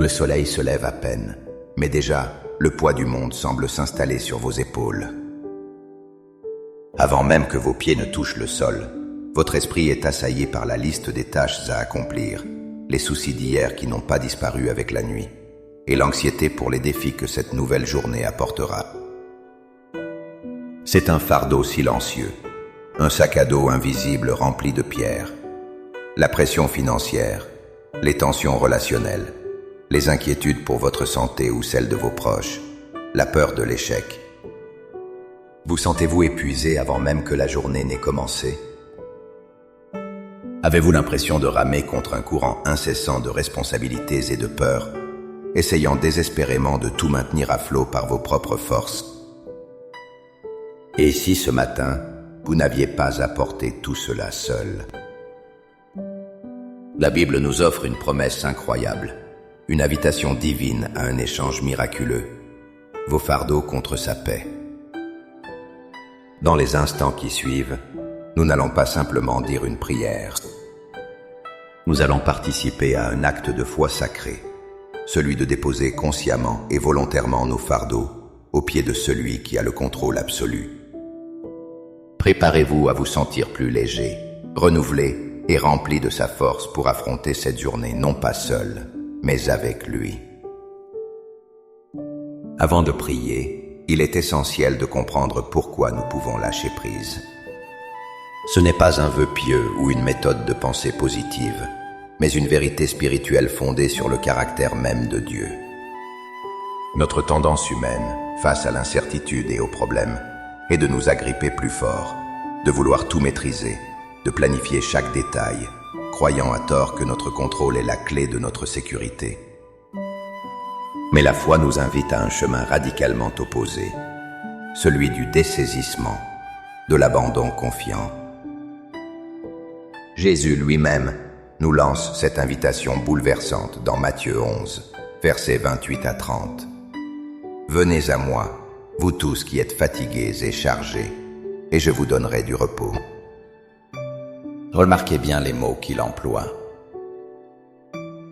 Le soleil se lève à peine, mais déjà, le poids du monde semble s'installer sur vos épaules. Avant même que vos pieds ne touchent le sol, votre esprit est assailli par la liste des tâches à accomplir, les soucis d'hier qui n'ont pas disparu avec la nuit, et l'anxiété pour les défis que cette nouvelle journée apportera. C'est un fardeau silencieux, un sac à dos invisible rempli de pierres. La pression financière, les tensions relationnelles, les inquiétudes pour votre santé ou celle de vos proches, la peur de l'échec. Vous sentez-vous épuisé avant même que la journée n'ait commencé? Avez-vous l'impression de ramer contre un courant incessant de responsabilités et de peurs, essayant désespérément de tout maintenir à flot par vos propres forces? Et si ce matin, vous n'aviez pas à porter tout cela seul? La Bible nous offre une promesse incroyable, une invitation divine à un échange miraculeux, vos fardeaux contre sa paix. Dans les instants qui suivent, nous n'allons pas simplement dire une prière. Nous allons participer à un acte de foi sacré, celui de déposer consciemment et volontairement nos fardeaux aux pieds de celui qui a le contrôle absolu. Préparez-vous à vous sentir plus léger, renouvelé et rempli de sa force pour affronter cette journée non pas seul, mais avec lui. Avant de prier, il est essentiel de comprendre pourquoi nous pouvons lâcher prise. Ce n'est pas un vœu pieux ou une méthode de pensée positive, mais une vérité spirituelle fondée sur le caractère même de Dieu. Notre tendance humaine, face à l'incertitude et aux problèmes, est de nous agripper plus fort, de vouloir tout maîtriser, de planifier chaque détail, croyant à tort que notre contrôle est la clé de notre sécurité. Mais la foi nous invite à un chemin radicalement opposé, celui du dessaisissement, de l'abandon confiant. Jésus lui-même nous lance cette invitation bouleversante dans Matthieu 11, versets 28 à 30. « Venez à moi, vous tous qui êtes fatigués et chargés, et je vous donnerai du repos. » Remarquez bien les mots qu'il emploie.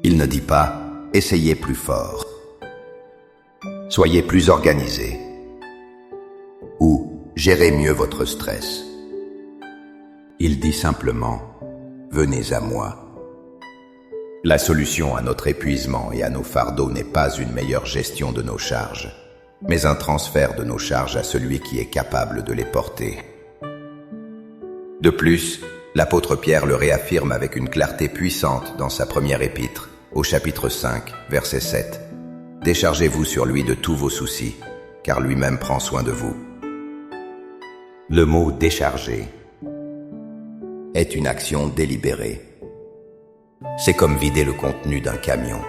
Il ne dit pas « essayez plus fort »,« soyez plus organisés » ou « gérez mieux votre stress ». Il dit simplement « venez à moi ». La solution à notre épuisement et à nos fardeaux n'est pas une meilleure gestion de nos charges, mais un transfert de nos charges à celui qui est capable de les porter. De plus, l'apôtre Pierre le réaffirme avec une clarté puissante dans sa première épître, au chapitre 5, verset 7. « Déchargez-vous sur lui de tous vos soucis, car lui-même prend soin de vous. » Le mot « décharger » est une action délibérée. C'est comme vider le contenu d'un camion,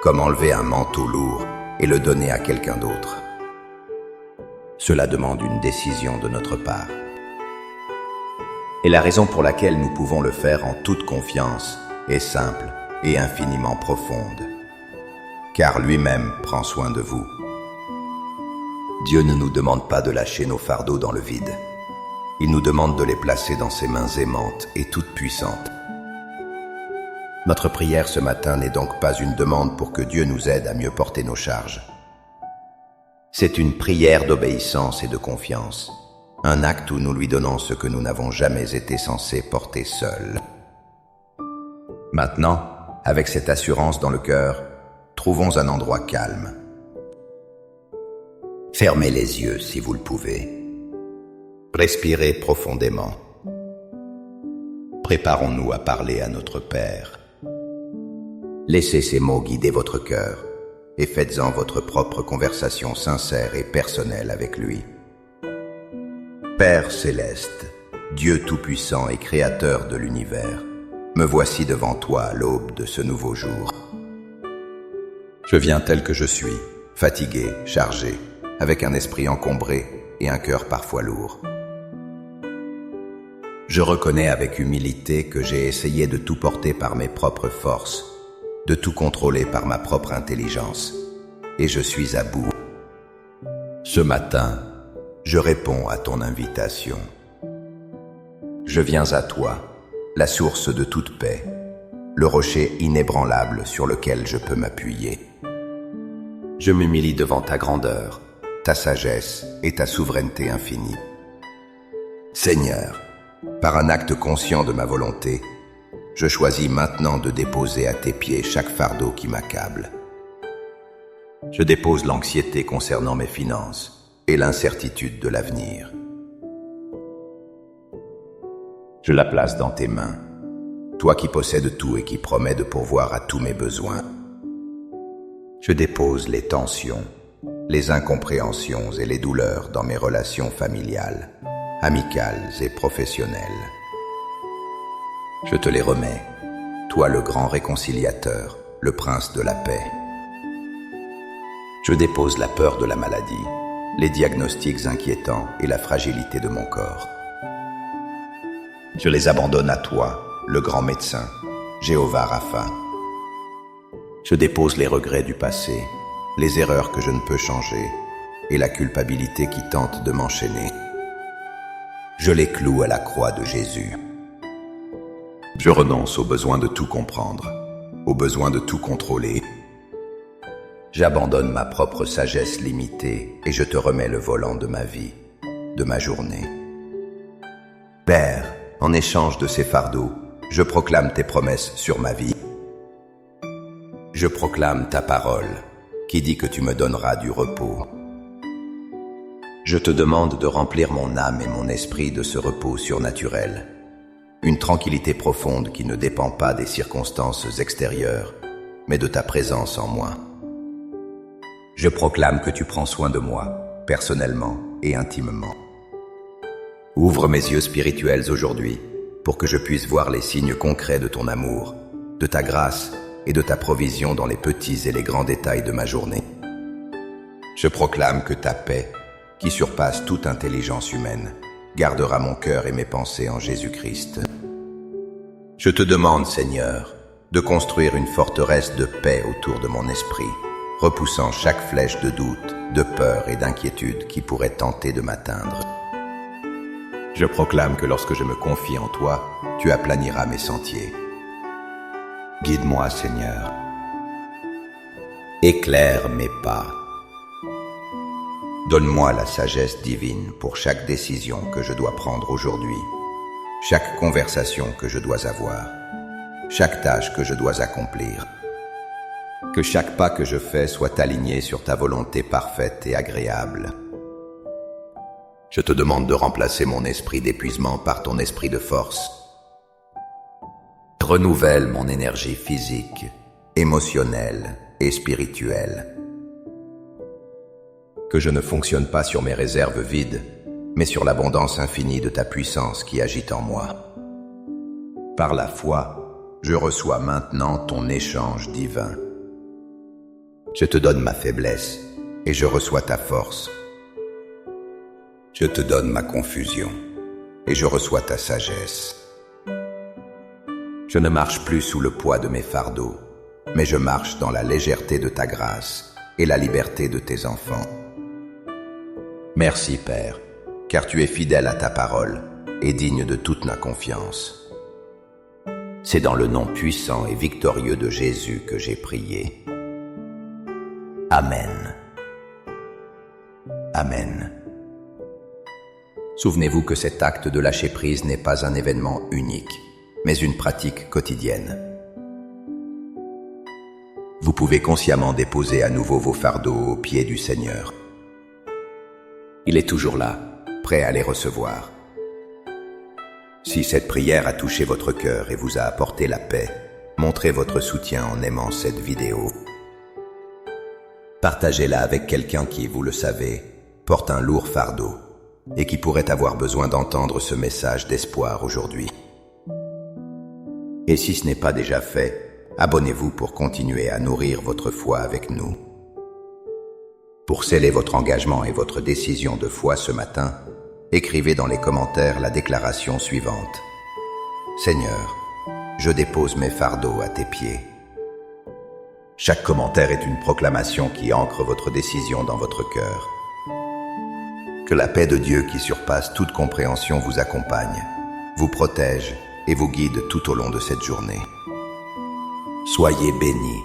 comme enlever un manteau lourd et le donner à quelqu'un d'autre. Cela demande une décision de notre part. Et la raison pour laquelle nous pouvons le faire en toute confiance est simple et infiniment profonde. Car lui-même prend soin de vous. Dieu ne nous demande pas de lâcher nos fardeaux dans le vide. Il nous demande de les placer dans ses mains aimantes et toutes puissantes. Notre prière ce matin n'est donc pas une demande pour que Dieu nous aide à mieux porter nos charges. C'est une prière d'obéissance et de confiance, un acte où nous lui donnons ce que nous n'avons jamais été censés porter seuls. Maintenant, avec cette assurance dans le cœur, trouvons un endroit calme. Fermez les yeux si vous le pouvez. Respirez profondément. Préparons-nous à parler à notre Père. Laissez ces mots guider votre cœur et faites-en votre propre conversation sincère et personnelle avec lui. Père céleste, Dieu tout-puissant et créateur de l'univers, me voici devant toi à l'aube de ce nouveau jour. Je viens tel que je suis, fatigué, chargé, avec un esprit encombré et un cœur parfois lourd. Je reconnais avec humilité que j'ai essayé de tout porter par mes propres forces, de tout contrôler par ma propre intelligence, et je suis à bout. Ce matin, je réponds à ton invitation. Je viens à toi, la source de toute paix, le rocher inébranlable sur lequel je peux m'appuyer. Je m'humilie devant ta grandeur, ta sagesse et ta souveraineté infinie. Seigneur, par un acte conscient de ma volonté, je choisis maintenant de déposer à tes pieds chaque fardeau qui m'accable. Je dépose l'anxiété concernant mes finances et l'incertitude de l'avenir. Je la place dans tes mains, toi qui possèdes tout et qui promets de pourvoir à tous mes besoins. Je dépose les tensions, les incompréhensions et les douleurs dans mes relations familiales, amicales et professionnelles. Je te les remets, toi le grand réconciliateur, le prince de la paix. Je dépose la peur de la maladie, les diagnostics inquiétants et la fragilité de mon corps. Je les abandonne à toi, le grand médecin, Jéhovah Rapha. Je dépose les regrets du passé, les erreurs que je ne peux changer et la culpabilité qui tente de m'enchaîner. Je les cloue à la croix de Jésus. Je renonce au besoin de tout comprendre, au besoin de tout contrôler. J'abandonne ma propre sagesse limitée et je te remets le volant de ma vie, de ma journée. Père, en échange de ces fardeaux, je proclame tes promesses sur ma vie. Je proclame ta parole, qui dit que tu me donneras du repos. Je te demande de remplir mon âme et mon esprit de ce repos surnaturel, une tranquillité profonde qui ne dépend pas des circonstances extérieures, mais de ta présence en moi. Je proclame que tu prends soin de moi, personnellement et intimement. Ouvre mes yeux spirituels aujourd'hui, pour que je puisse voir les signes concrets de ton amour, de ta grâce et de ta provision dans les petits et les grands détails de ma journée. Je proclame que ta paix, qui surpasse toute intelligence humaine, gardera mon cœur et mes pensées en Jésus-Christ. Je te demande, Seigneur, de construire une forteresse de paix autour de mon esprit, repoussant chaque flèche de doute, de peur et d'inquiétude qui pourrait tenter de m'atteindre. Je proclame que lorsque je me confie en toi, tu aplaniras mes sentiers. Guide-moi, Seigneur. Éclaire mes pas. Donne-moi la sagesse divine pour chaque décision que je dois prendre aujourd'hui, chaque conversation que je dois avoir, chaque tâche que je dois accomplir. Que chaque pas que je fais soit aligné sur ta volonté parfaite et agréable. Je te demande de remplacer mon esprit d'épuisement par ton esprit de force. Renouvelle mon énergie physique, émotionnelle et spirituelle. Que je ne fonctionne pas sur mes réserves vides, mais sur l'abondance infinie de ta puissance qui agite en moi. Par la foi, je reçois maintenant ton échange divin. Je te donne ma faiblesse et je reçois ta force. Je te donne ma confusion et je reçois ta sagesse. Je ne marche plus sous le poids de mes fardeaux, mais je marche dans la légèreté de ta grâce et la liberté de tes enfants. Merci, Père, car tu es fidèle à ta parole et digne de toute ma confiance. C'est dans le nom puissant et victorieux de Jésus que j'ai prié. Amen. Amen. Souvenez-vous que cet acte de lâcher prise n'est pas un événement unique, mais une pratique quotidienne. Vous pouvez consciemment déposer à nouveau vos fardeaux aux pieds du Seigneur. Il est toujours là, prêt à les recevoir. Si cette prière a touché votre cœur et vous a apporté la paix, montrez votre soutien en aimant cette vidéo. Partagez-la avec quelqu'un qui, vous le savez, porte un lourd fardeau et qui pourrait avoir besoin d'entendre ce message d'espoir aujourd'hui. Et si ce n'est pas déjà fait, abonnez-vous pour continuer à nourrir votre foi avec nous. Pour sceller votre engagement et votre décision de foi ce matin, écrivez dans les commentaires la déclaration suivante. Seigneur, je dépose mes fardeaux à tes pieds. Chaque commentaire est une proclamation qui ancre votre décision dans votre cœur. Que la paix de Dieu qui surpasse toute compréhension vous accompagne, vous protège et vous guide tout au long de cette journée. Soyez bénis.